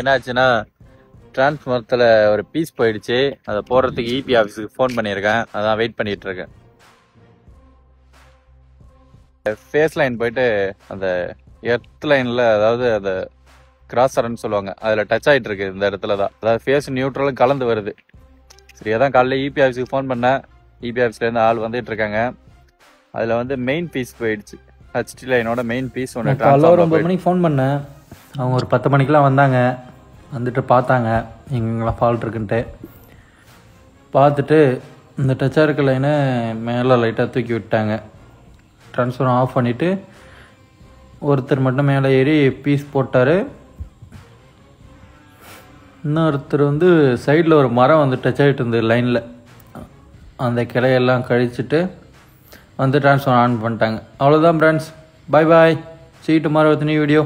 என்னாச்சுன்னா டிரான்ஸ்ஃபார்மரத்தில் ஒரு பீஸ் போயிடுச்சு. அதை போடுறதுக்கு இபி ஆஃபீஸுக்கு ஃபோன் பண்ணியிருக்கேன். அதான் வெயிட் பண்ணிட்டு இருக்கேன். ஃபேஸ் லைன் போயிட்டு அந்த எர்த் லைனில், அதாவது அந்த கிராஸர்ன்னு சொல்லுவாங்க, அதில் டச் ஆகிட்டு இருக்கு. இந்த இடத்துல தான், அதாவது ஃபேஸ் நியூட்ரலும் கலந்து வருது. சரி, அதான் காலையில் இபி ஆஃபீஸுக்கு ஃபோன் பண்ணேன். இபி ஆஃபீஸ்லேருந்து ஆள் வந்துட்டு இருக்காங்க. அதில் வந்து மெயின் பீஸ் போயிடுச்சு. ஹெச்டி லைனோட மெயின் பீஸ் ஒன்று. காலைல ஒரு 9 மணிக்கு ஃபோன் பண்ணேன். அவங்க ஒரு 10 மணிக்கெலாம் வந்தாங்க. வந்துட்டு பார்த்தாங்க எங்கெங்கெல்லாம் ஃபால்ட் இருக்குன்ட்டு. பார்த்துட்டு இந்த டச்சாக இருக்க லைனை மேலே லைட்டாக தூக்கி விட்டாங்க. ட்ரான்ஸ்ஃபார்மர் ஆஃப் பண்ணிவிட்டு ஒருத்தர் மட்டும் மேலே ஏறி பீஸ் போட்டார். இன்னொருத்தர் வந்து சைடில் ஒரு மரம் வந்து டச் ஆகிட்டு இருந்தது லைனில். அந்த கிளையெல்லாம் கழிச்சிட்டு வந்து ட்ரான்ஸ்ஃபார்மர் ஆன் பண்ணிட்டாங்க. அவ்வளோதான் friends. Bye bye. See you tomorrow with a new video.